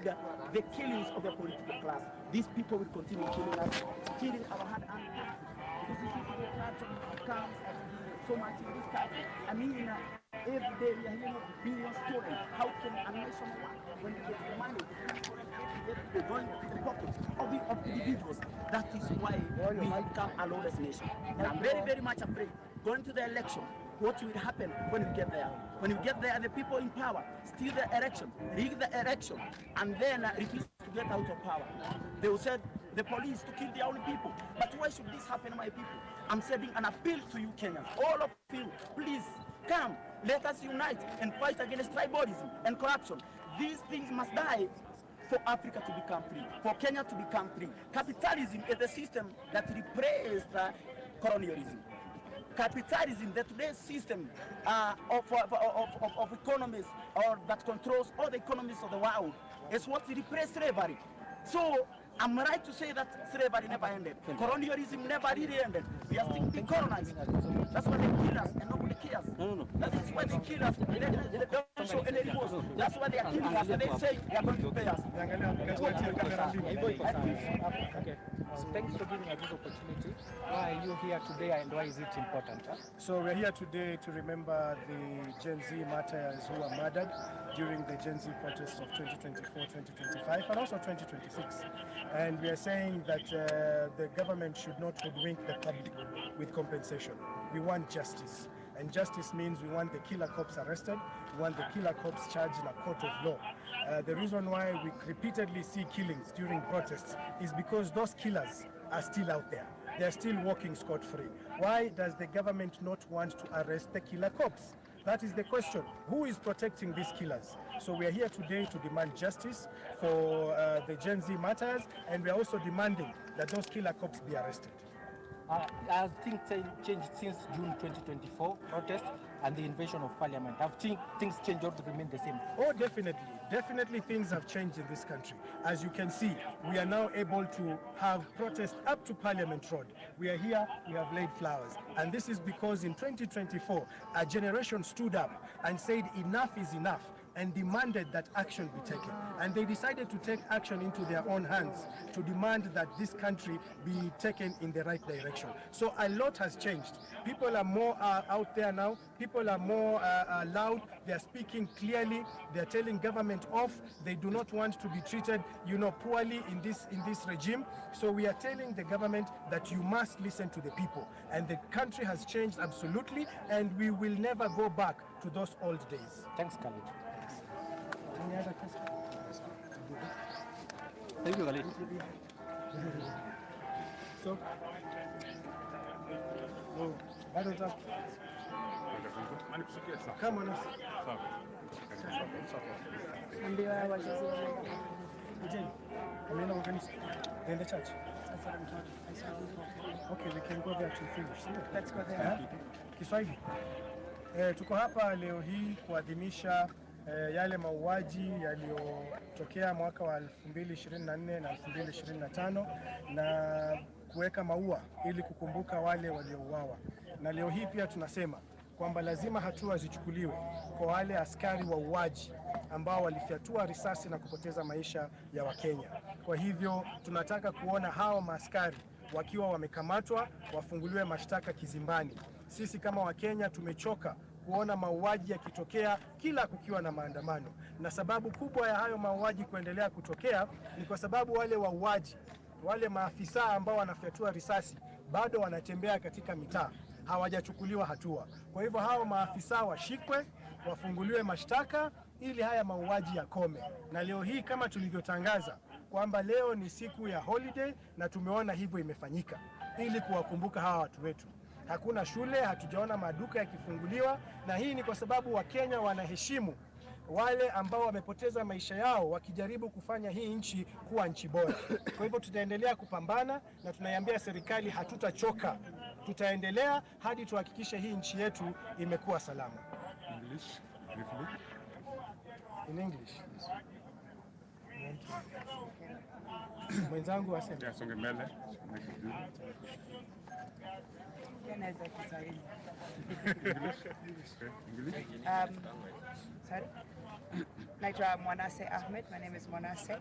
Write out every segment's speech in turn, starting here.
trigger the killings of the political class. These people will continue killing us, stealing our hard-earned taxes. This is the corruption comes so much in this country. I mean, every day we are hearing of billions stolen. How can a nation work when it gets the money? They're going to the pockets of individuals. That is why we become a lawless nation. And I'm very, very much afraid going to the election. What will happen when we get there? When we get there, the people in power steal the election, rig the election, and then refuse to get out of power. They will send the police to kill their own people. But why should this happen, my people? I'm sending an appeal to you, Kenyans. All of you, please come. Let us unite and fight against tribalism and corruption. These things must die for Africa to become free, for Kenya to become free. Capitalism is the system that replaced colonialism. Capitalism, the today's system of economies, or that controls all the economies of the world, is what replaced slavery. So I'm right to say that slavery never ended. Colonialism never really ended. We are still being colonized. That's why they kill us and nobody cares. That's why they kill us. They don't show any remorse. That's why they are killing us and they say they are going to pay us. Okay. So thanks for giving us this opportunity. Why are you here today and why is it important? So we're here today to remember the Gen Z martyrs who were murdered during the Gen Z protests of 2024, 2025 and also 2026. And we are saying that the government should not hoodwink the public with compensation. We want justice. And justice means we want the killer cops arrested, we want the killer cops charged in a court of law. The reason why we repeatedly see killings during protests is because those killers are still out there. They're still walking scot-free. Why does the government not want to arrest the killer cops? That is the question. Who is protecting these killers? So we are here today to demand justice for the Gen Z martyrs, and we are also demanding that those killer cops be arrested. Has things changed since June 2024 protest and the invasion of parliament? Have things changed or remain the same? Oh, definitely. Definitely things have changed in this country. As you can see, we are now able to have protests up to Parliament Road. We are here, we have laid flowers. And this is because in 2024, a generation stood up and said enough is enough and demanded that action be taken. And they decided to take action into their own hands to demand that this country be taken in the right direction. So a lot has changed. People are more out there now. People are more loud. They are speaking clearly. They are telling government off. They do not want to be treated, poorly in this regime. So we are telling the government that you must listen to the people. And the country has changed absolutely, and we will never go back to those old days. Thanks, Khalid. Any other questions? Thank you, Khalid. So, come on. In the church. Okay, we can go there to finish. Let's go there. Kiswahili. Tuko hapa leo hii kuadhimisha yale mauaji yaliyotokea mwaka wa 2024 na 2025 na kuweka maua ili kukumbuka wale waliouawa. Na leo hii pia tunasema kwamba lazima hatua zichukuliwe kwa wale askari wauaji ambao walifyatua risasi na kupoteza maisha ya Wakenya. Kwa hivyo tunataka kuona hao maaskari wakiwa wamekamatwa, wafunguliwe mashtaka kizimbani. Sisi kama Wakenya tumechoka kuona mauaji yakitokea kila kukiwa na maandamano. Na sababu kubwa ya hayo mauaji kuendelea kutokea ni kwa sababu wale wauaji, wale maafisa ambao wanafyatua risasi bado wanatembea katika mitaa, hawajachukuliwa hatua. Kwa hivyo hao maafisa washikwe, wafunguliwe mashtaka ili haya mauaji yakome. Na leo hii kama tulivyotangaza kwamba leo ni siku ya holiday na tumeona hivyo imefanyika ili kuwakumbuka hawa watu wetu. Hakuna shule, hatujaona maduka yakifunguliwa, na hii ni kwa sababu Wakenya wanaheshimu wale ambao wamepoteza maisha yao wakijaribu kufanya hii nchi kuwa nchi bora. Kwa hivyo tutaendelea kupambana na tunaiambia serikali hatutachoka. Tutaendelea hadi tuhakikishe hii nchi yetu imekuwa salama. English, briefly. In English. mwenzangu aseme. Songe mbele. Sorry. Naitwa Mwanase Ahmed. My name is Mwanase.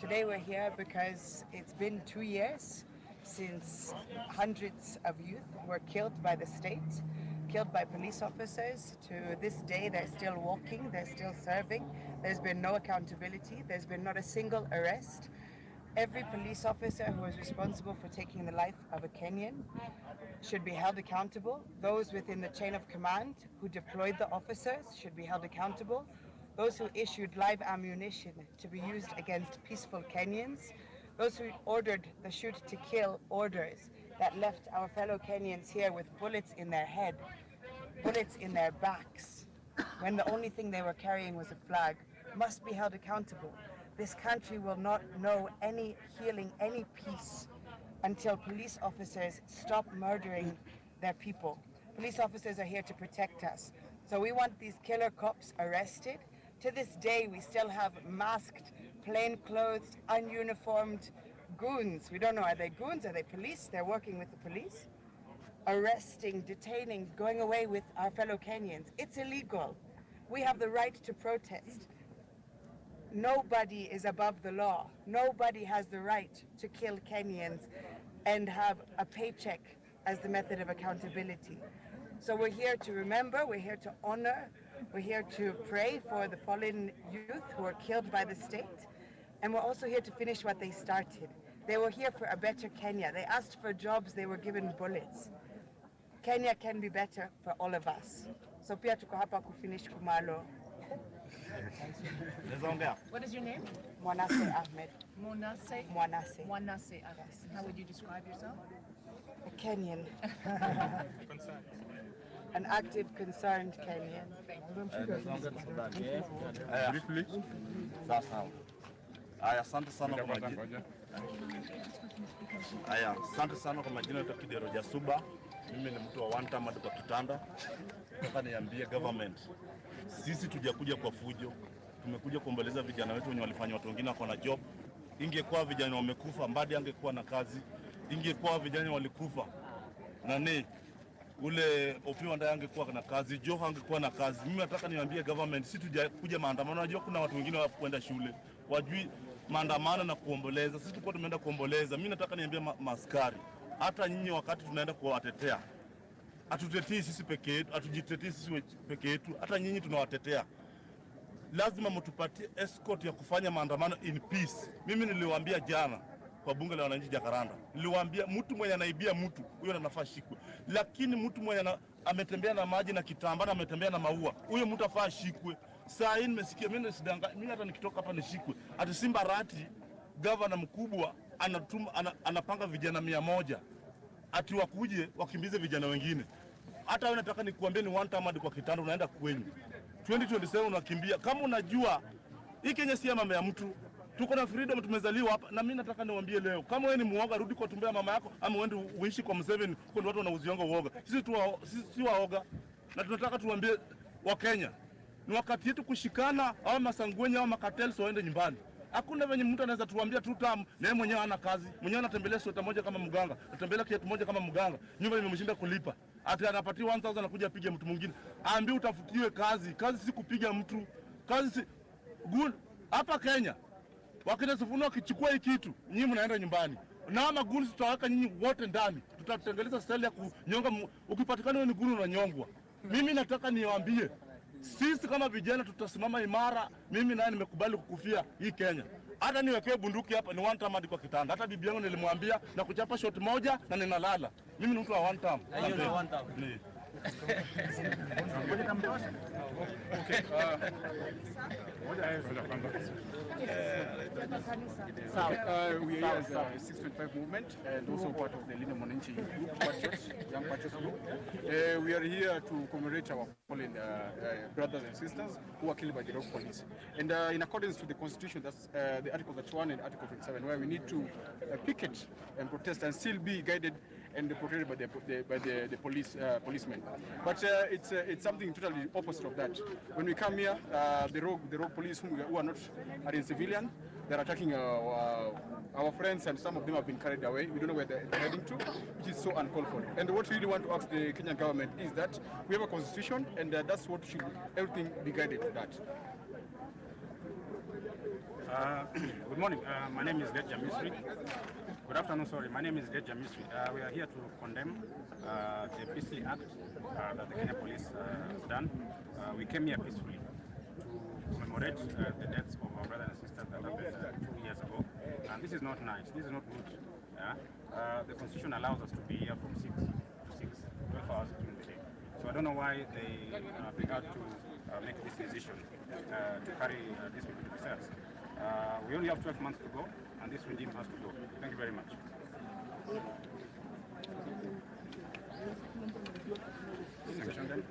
Today we're here because it's been 2 years since hundreds of youth were killed by the state, killed by police officers. To this day, they're still walking, they're still serving. There's been no accountability. There's been not a single arrest. Every police officer who was responsible for taking the life of a Kenyan should be held accountable. Those within the chain of command who deployed the officers should be held accountable. Those who issued live ammunition to be used against peaceful Kenyans. Those who ordered the shoot to kill orders that left our fellow Kenyans here with bullets in their head, bullets in their backs, when the only thing they were carrying was a flag, must be held accountable. This country will not know any healing, any peace, until police officers stop murdering their people. Police officers are here to protect us. So we want these killer cops arrested. To this day, we still have masked, plainclothes, ununiformed goons. We don't know, are they goons? Are they police? They're working with the police. Arresting, detaining, going away with our fellow Kenyans. It's illegal. We have the right to protest. Nobody is above the law. Nobody has the right to kill Kenyans and have a paycheck as the method of accountability. So we're here to remember, we're here to honor, we're here to pray for the fallen youth who were killed by the state, and we're also here to finish what they started. They were here for a better Kenya. They asked for jobs, they were given bullets. Kenya can be better for all of us. So pia tuko hapa kufinish kumalo. What is your name? Mwanase Ahmed. Mwanase? Mwanase. Mwanase Ahmed. How would you describe yourself? A Kenyan. An active, concerned Kenyan. Briefly. Sasa. Aya, asante sana kwa majina. Aya, asante sana kwa majina ya Kidero Jasuba. Mimi ni mtu wa one time kwa kitanda. Nataka niambie government. Sisi tujakuja kwa fujo. Tumekuja kuomboleza vijana wetu wenye walifanya watu wengine wako na job. Ingekuwa vijana wamekufa, Mbadi angekuwa na kazi. Ingekuwa vijana walikufa. Nani? Ule Opiwa ndiye angekuwa na kazi, Joho angekuwa na kazi. Mimi nataka niambie government, sisi tujakuja maandamano. Najua kuna watu wengine wakwenda shule. Wajui maandamano na kuomboleza. Sisi tulikuwa tumeenda kuomboleza. Mimi nataka niambie maaskari, hata nyinyi wakati tunaenda kuwatetea, atutetei sisi peke yetu, atujitetei sisi peke yetu, hata nyinyi tunawatetea. Lazima mtupatie escort ya kufanya maandamano in peace. Mimi niliwaambia jana kwa bunge la wananchi Jakaranda, niliwaambia mtu mwenye anaibia mtu huyo anafaa shikwe, lakini mtu mwenye ametembea na maji na kitambaa na ametembea na maua, huyo mtu afaa shikwe. Saa hii nimesikia mimi hata nikitoka hapa nishikwe. Ati Simba Rati governor mkubwa anapanga vijana 100 ati wakuje wakimbize vijana wengine. Hata wewe nataka nikuambie ni one time hadi kwa kitanda unaenda kwenyu. 2027 unakimbia. Kama unajua hii Kenya si mambo ya mtu. Tuko na freedom, tumezaliwa hapa. Na mimi nataka niwaambie leo, kama wewe ni muoga, rudi kwa tumbo ya mama yako ama uende uishi kwa Museveni, kwa watu wanauzianga uoga. Sisi si waoga. Na tunataka tuambie wa Kenya, ni wakati yetu kushikana, au masangwenya au makatels waende nyumbani. Hakuna venye mtu anaweza tuambia tu na yeye mwenyewe hana kazi. Mwenyewe anatembelea sweta moja kama mganga, anatembelea kiatu moja kama mganga. Nyumba imemshinda kulipa. Ati anapatia 1000 anakuja apige mtu mwingine. Aambie utafutiwe kazi. Kazi si kupiga mtu. Kazi si good hapa Kenya. Wakina Sifuna wakichukua hii kitu, nyinyi mnaenda nyumbani. Na magunzi tutaweka nyinyi wote ndani. Tutatengeneza style ya kunyonga. Ukipatikana wewe ni guru unanyongwa. Mimi nataka niwaambie, sisi kama vijana tutasimama imara. Mimi naye nimekubali kukufia hii Kenya. Hata niwekee bunduki hapa ni one time hadi kwa kitanda. Hata bibi yangu nilimwambia na kuchapa shot moja na ninalala. Mimi ni mtu wa one time. Hiyo ni one time. Okay. We are as a 625 movement and also part of the Linda Mwananchi group, Patriots, Young Patriots group. We are here to commemorate our fallen brothers and sisters who were killed by the rogue police. And in accordance to the constitution, that's the Article 31 and Article 27, where we need to picket and protest and still be guided and protected by the policemen. But it's something totally opposite of that. When we come here, the rogue police who are in civilian, they're attacking our friends, and some of them have been carried away. We don't know where they're heading to, which is so uncalled for. And what we really want to ask the Kenyan government is that we have a constitution, and that's what should everything be guided to that. Good morning. My name is Ledja Misri. Good afternoon, sorry. My name is Ledja Misri. We are here to condemn the PC Act that the Kenya Police has done. We came here peacefully to commemorate the deaths of our brothers and sisters that happened 2 years ago. And this is not nice. This is not good. The Constitution allows us to be here from 6 to 6, 12 hours during the day. So I don't know why they began to make this decision to carry these people to the cells. We only have 12 months to go, and this regime has to go. Thank you very much. Sanction then?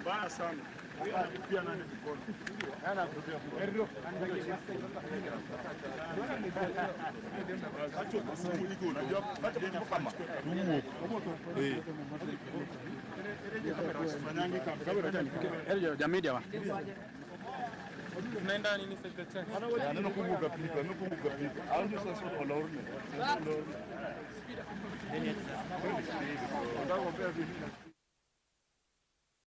Baya sana. Pia nani mkono. Ana kutokea kwa. Acho kusimu iko unajua acha kama fanyangi kamera. Jamedia wa. Tunaenda nini secretary? Neno kumbuka pika, neno kumbuka pika. Anjo sasa kwa laurne. Ndio. Ndio. Ndio.